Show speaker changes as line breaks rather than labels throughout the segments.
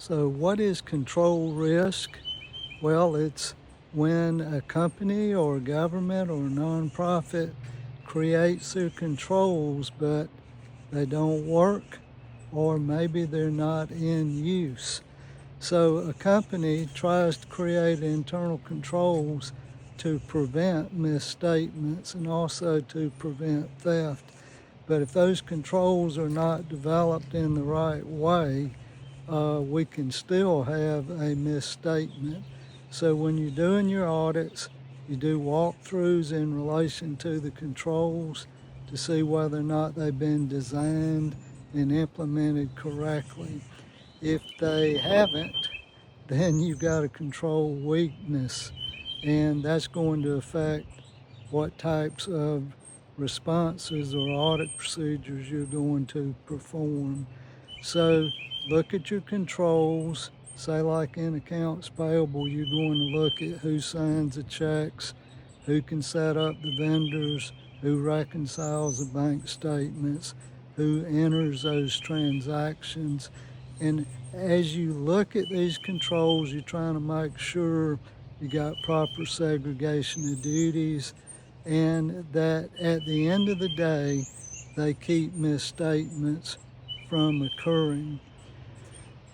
So what is control risk? Well, it's when a company or a government or a nonprofit creates their controls, but they don't work, or maybe they're not in use. So a company tries to create internal controls to prevent misstatements and also to prevent theft. But if those controls are not developed in the right way, we can still have a misstatement. So when you're doing your audits, you do walkthroughs in relation to the controls to see whether or not they've been designed and implemented correctly. If they haven't, then you've got a control weakness, and that's going to affect what types of responses or audit procedures you're going to perform. So look at your controls. Say like in accounts payable, you're going to look at who signs the checks, who can set up the vendors, who reconciles the bank statements, who enters those transactions. And as you look at these controls, you're trying to make sure you got proper segregation of duties and that at the end of the day, they keep misstatements from occurring.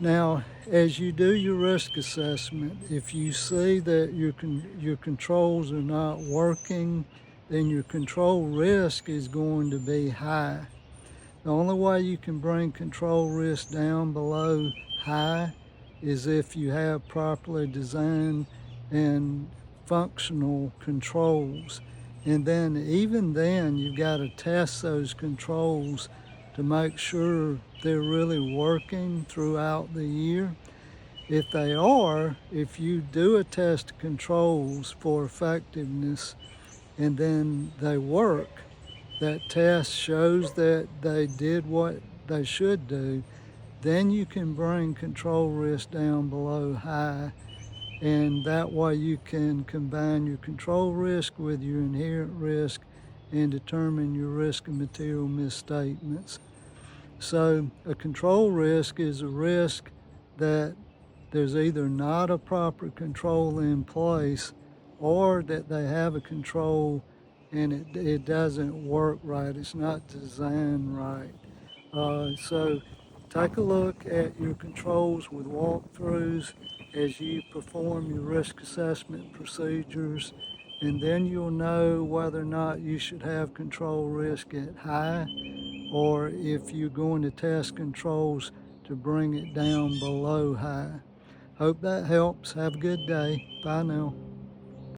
Now, as you do your risk assessment, if you see that your controls are not working, then your control risk is going to be high. The only way you can bring control risk down below high is if you have properly designed and functional controls. And then even then, you've got to test those controls to make sure they're really working throughout the year. If they are, if you do a test of controls for effectiveness and then they work, that test shows that they did what they should do, then you can bring control risk down below high, and that way you can combine your control risk with your inherent risk and determine your risk of material misstatements. So a control risk is a risk that there's either not a proper control in place or that they have a control and it doesn't work right. It's not designed right. So take a look at your controls with walkthroughs as you perform your risk assessment procedures, and then you'll know whether or not you should have control risk at high or if you're going to test controls to bring it down below high. Hope that helps. Have a good day. Bye now.